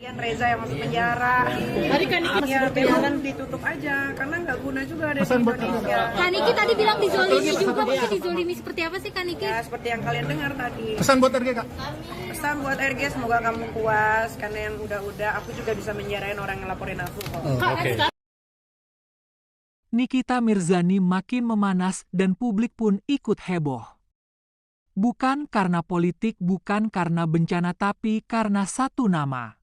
Reza yang masuk penjara. Tadi kan Niki masih berjalan ditutup aja karena nggak guna juga ada di Indonesia. Kak Niki tadi bilang dizolimi juga, mungkin dizolimi seperti apa sih Kak Niki? Ya seperti yang kalian dengar tadi. Pesan buat RG, Kak? Pesan buat RG, semoga kamu puas karena yang udah-udah aku juga bisa menjarain orang yang laporin aku kok. Nikita Mirzani makin memanas dan publik pun ikut heboh. Bukan karena politik, bukan karena bencana, tapi karena satu nama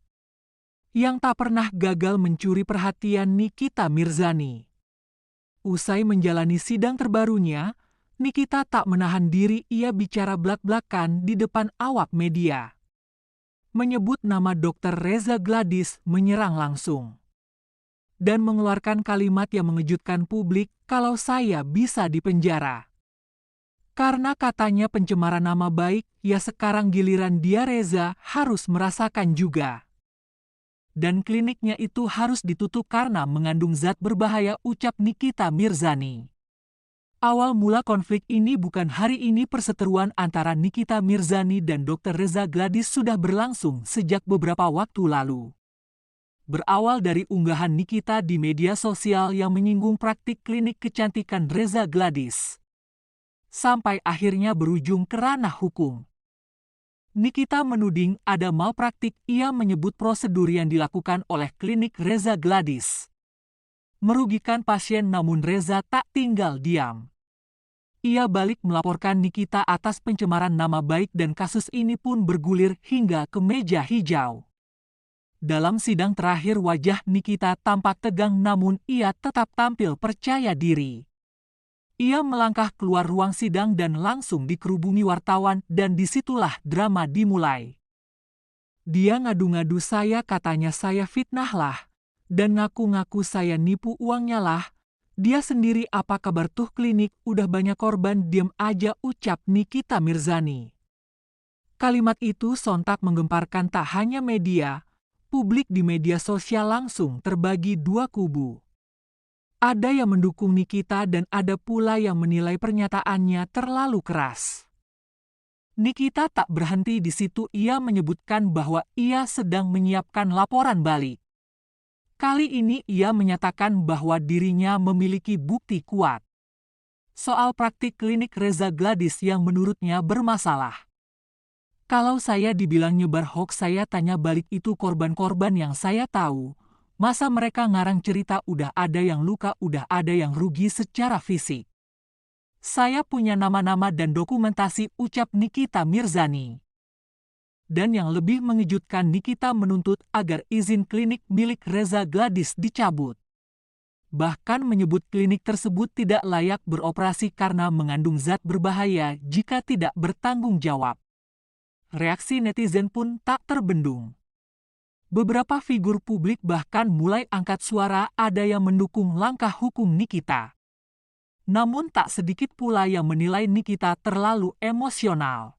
yang tak pernah gagal mencuri perhatian Nikita Mirzani. Usai menjalani sidang terbarunya, Nikita tak menahan diri, ia bicara blak-blakan di depan awak media. Menyebut nama Dr. Reza Gladys menyerang langsung. Dan mengeluarkan kalimat yang mengejutkan publik, kalau saya bisa dipenjara. Karena katanya pencemaran nama baik, ya sekarang giliran dia Reza harus merasakan juga. Dan kliniknya itu harus ditutup karena mengandung zat berbahaya, ucap Nikita Mirzani. Awal mula konflik ini bukan hari ini, perseteruan antara Nikita Mirzani dan Dr. Reza Gladys sudah berlangsung sejak beberapa waktu lalu. Berawal dari unggahan Nikita di media sosial yang menyinggung praktik klinik kecantikan Reza Gladys. Sampai akhirnya berujung ke ranah hukum. Nikita menuding ada malpraktik, ia menyebut prosedur yang dilakukan oleh klinik Reza Gladys merugikan pasien, namun Reza tak tinggal diam. Ia balik melaporkan Nikita atas pencemaran nama baik dan kasus ini pun bergulir hingga ke meja hijau. Dalam sidang terakhir wajah Nikita tampak tegang, namun ia tetap tampil percaya diri. Ia melangkah keluar ruang sidang dan langsung dikerubungi wartawan, dan disitulah drama dimulai. Dia ngadu-ngadu saya, katanya saya fitnah lah, dan ngaku-ngaku saya nipu uangnya lah. Dia sendiri apa kabar tuh klinik, udah banyak korban, diem aja, ucap Nikita Mirzani. Kalimat itu sontak menggemparkan tak hanya media, publik di media sosial langsung terbagi dua kubu. Ada yang mendukung Nikita dan ada pula yang menilai pernyataannya terlalu keras. Nikita tak berhenti di situ, ia menyebutkan bahwa ia sedang menyiapkan laporan balik. Kali ini ia menyatakan bahwa dirinya memiliki bukti kuat soal praktik klinik Reza Gladys yang menurutnya bermasalah. Kalau saya dibilang nyebar hoax, saya tanya balik, itu korban-korban yang saya tahu. Masa mereka ngarang cerita, udah ada yang luka, udah ada yang rugi secara fisik. Saya punya nama-nama dan dokumentasi, ucap Nikita Mirzani. Dan yang lebih mengejutkan, Nikita menuntut agar izin klinik milik Reza Gladys dicabut. Bahkan menyebut klinik tersebut tidak layak beroperasi karena mengandung zat berbahaya jika tidak bertanggung jawab. Reaksi netizen pun tak terbendung. Beberapa figur publik bahkan mulai angkat suara, ada yang mendukung langkah hukum Nikita. Namun tak sedikit pula yang menilai Nikita terlalu emosional.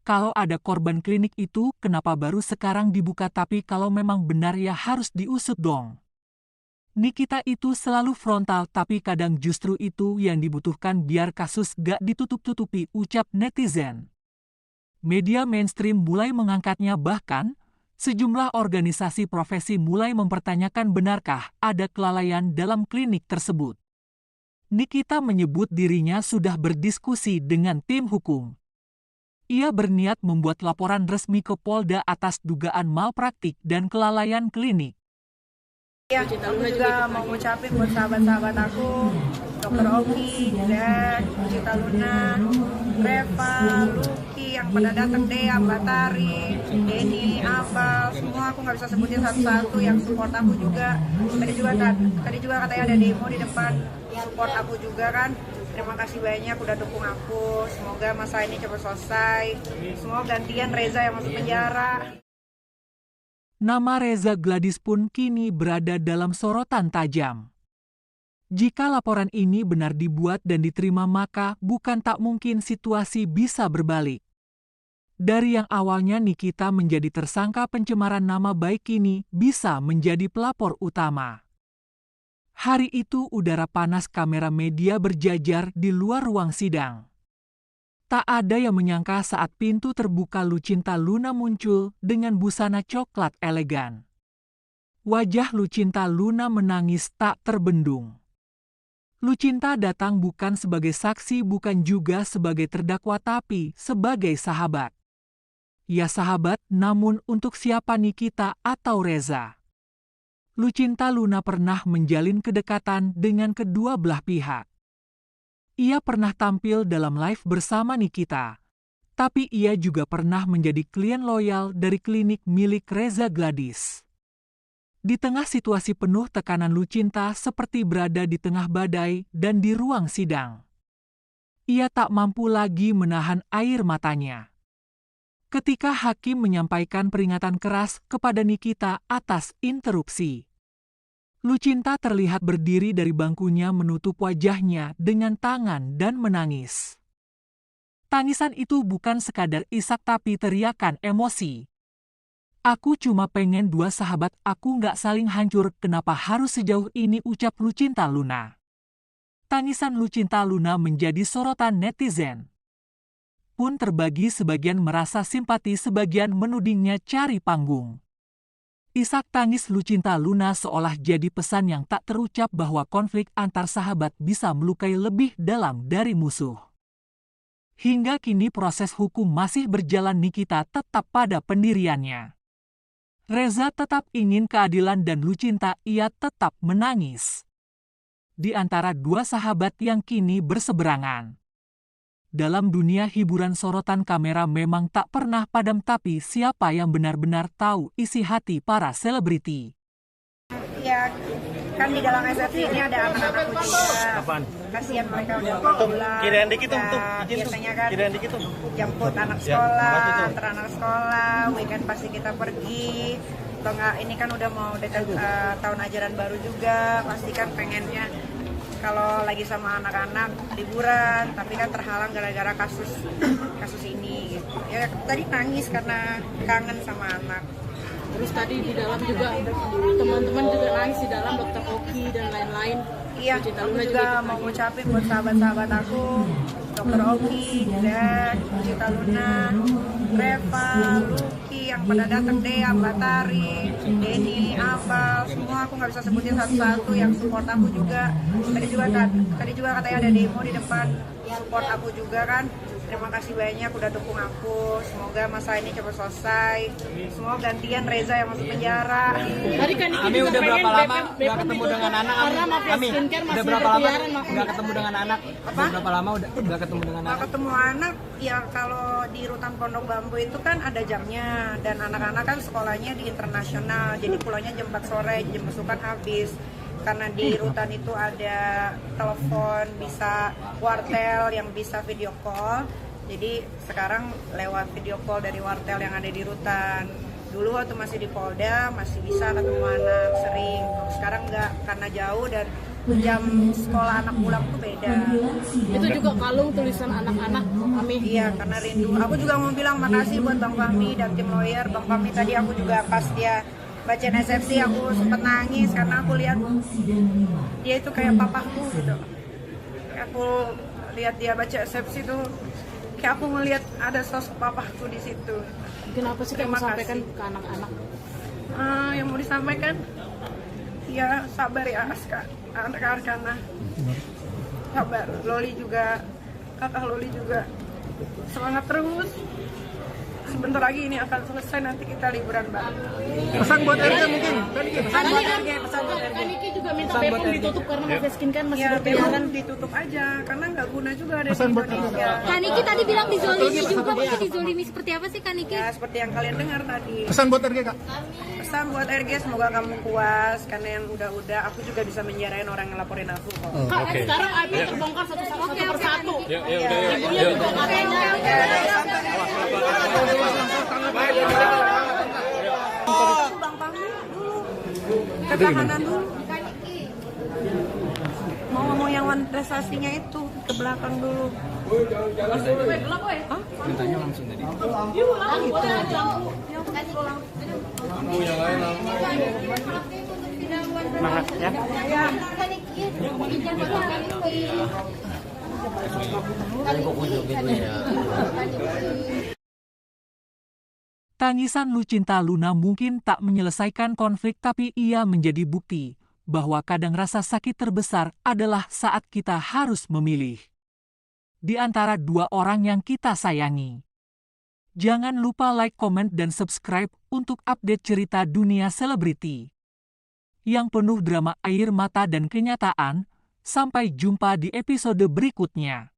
Kalau ada korban klinik itu, kenapa baru sekarang dibuka? Tapi kalau memang benar ya harus diusut dong. Nikita itu selalu frontal, tapi kadang justru itu yang dibutuhkan biar kasus gak ditutup-tutupi, ucap netizen. Media mainstream mulai mengangkatnya, bahkan sejumlah organisasi profesi mulai mempertanyakan benarkah ada kelalaian dalam klinik tersebut. Nikita menyebut dirinya sudah berdiskusi dengan tim hukum. Ia berniat membuat laporan resmi ke Polda atas dugaan malpraktik dan kelalaian klinik. Ya, aku juga mau ngucapin buat sahabat-sahabat aku, Dr. Oki, Jack, Cita Luna, Reva, Lucky, yang pada datang, Dea, Batari, Denny, Abal, semua aku nggak bisa sebutin satu-satu yang support aku juga. Tadi juga katanya ada demo di depan, support aku juga kan. Terima kasih banyak udah dukung aku. Semoga masa ini cepat selesai. Semoga gantian Reza yang masuk penjara. Nama Reza Gladys pun kini berada dalam sorotan tajam. Jika laporan ini benar dibuat dan diterima, maka bukan tak mungkin situasi bisa berbalik. Dari yang awalnya Nikita menjadi tersangka pencemaran nama baik, kini bisa menjadi pelapor utama. Hari itu udara panas, kamera media berjajar di luar ruang sidang. Tak ada yang menyangka saat pintu terbuka Lucinta Luna muncul dengan busana coklat elegan. Wajah Lucinta Luna menangis tak terbendung. Lucinta datang bukan sebagai saksi, bukan juga sebagai terdakwa, tapi sebagai sahabat. Ya sahabat, namun untuk siapa Nikita atau Reza? Lucinta Luna pernah menjalin kedekatan dengan kedua belah pihak. Ia pernah tampil dalam live bersama Nikita, tapi ia juga pernah menjadi klien loyal dari klinik milik Reza Gladys. Di tengah situasi penuh tekanan, Lucinta seperti berada di tengah badai dan di ruang sidang. Ia tak mampu lagi menahan air matanya ketika hakim menyampaikan peringatan keras kepada Nikita atas interupsi. Lucinta terlihat berdiri dari bangkunya menutup wajahnya dengan tangan dan menangis. Tangisan itu bukan sekadar isak tapi teriakan emosi. Aku cuma pengen dua sahabat aku nggak saling hancur, kenapa harus sejauh ini, ucap Lucinta Luna. Tangisan Lucinta Luna menjadi sorotan netizen. Pun terbagi, sebagian merasa simpati, sebagian menudingnya cari panggung. Isak tangis Lucinta Luna seolah jadi pesan yang tak terucap bahwa konflik antar sahabat bisa melukai lebih dalam dari musuh. Hingga kini proses hukum masih berjalan, Nikita tetap pada pendiriannya. Reza tetap ingin keadilan dan Lucinta ia tetap menangis. Di antara dua sahabat yang kini berseberangan. Dalam dunia hiburan, sorotan kamera memang tak pernah padam, tapi siapa yang benar-benar tahu isi hati para selebriti? Ya, kan di dalam SFC ini ada anak-anakku juga. Kasihan mereka udah pulang. Kirain dikit tuh, biasanya kan kirain dikit tuh. jemput anak sekolah, antar anak sekolah, weekend pasti kita pergi. Atau enggak, ini kan udah mau dekat tahun ajaran baru juga, pasti kan pengennya kalau lagi sama anak-anak liburan, tapi kan terhalang gara-gara kasus ini gitu. Ya tadi nangis karena kangen sama anak. Terus tadi di dalam juga teman-teman juga nangis di dalam, Dokter Oki dan lain-lain. Iya, aku juga mau ngucapin buat sahabat-sahabat aku, Dokter Oki, Jack, Lucinta Luna, Reva, Luki, yang pada datang, Dea, Batari, Denny, Abal, semua aku nggak bisa sebutin satu-satu yang support aku juga. Tadi juga katanya ada demo di depan, support aku juga kan. Terima kasih banyak udah dukung aku. Semoga masalah ini cepat selesai. Semoga gantian Reza yang masuk penjara. Tadi kan Ami udah berapa lama nggak ketemu dengan anak? Karena mafia Ami skincare udah masih berapa lama berkeliaran. nggak ketemu dengan anak? Apa? Udah berapa lama udah ketemu dengan Nggak anak? ketemu anak, ya kalau di rutan Pondok Bambu itu kan ada jamnya. Dan anak-anak kan sekolahnya di internasional. Jadi pulangnya jam 4 sore, jam masukan habis. Karena di rutan itu ada telepon, bisa wartel yang bisa video call. Jadi sekarang lewat video call dari wartel yang ada di rutan. Dulu waktu masih di Polda masih bisa ketemu anak sering. Sekarang enggak, karena jauh dan jam sekolah anak pulang tuh beda. Itu juga kalung tulisan anak-anak Ami. Iya, karena rindu. Aku juga mau bilang makasih buat Bang Fahmi dan tim lawyer. Bang Fahmi tadi aku juga pas dia bacain SFC aku sempet nangis karena aku lihat dia itu kayak papaku gitu. Aku lihat dia baca SFC tuh kayak aku melihat ada sosok papaku di situ. Mungkin apa sih yang mau sampaikan ke anak-anak? Yang mau disampaikan, ya sabar ya anak Arkana. Sabar, Loli juga, kakak Loli juga semangat terus. Sebentar lagi ini akan selesai, nanti kita liburan bareng. Pesan buat RG mungkin. Pesan buat RG, pesan buat RG. Kaniki juga minta Bepom ditutup karena mafia skincare masih Ya, berkeliaran. Bepom ditutup aja, karena nggak guna juga ada di Indonesia. Kaniki tadi bilang dizolimi juga, maksudnya dizolimi seperti apa sih Kaniki? Ya, seperti yang kalian dengar tadi. Pesan buat RG Kak. Pesan buat RG, semoga kamu puas, karena yang udah-udah aku juga bisa menjarain orang yang laporin aku kok. Kak, sekarang Ami terbongkar satu persatu. Ya, Ibunya juga katanya. Bang Fahmi dulu, ketahanan dulu. Mau ngomong yang prestasinya itu ke belakang dulu. Hah? Mintanya langsung tadi. Semangat ya. Tangisan Lucinta Luna mungkin tak menyelesaikan konflik, tapi ia menjadi bukti bahwa kadang rasa sakit terbesar adalah saat kita harus memilih di antara dua orang yang kita sayangi. Jangan lupa like, komen, dan subscribe untuk update cerita dunia selebriti yang penuh drama, air mata, dan kenyataan. Sampai jumpa di episode berikutnya.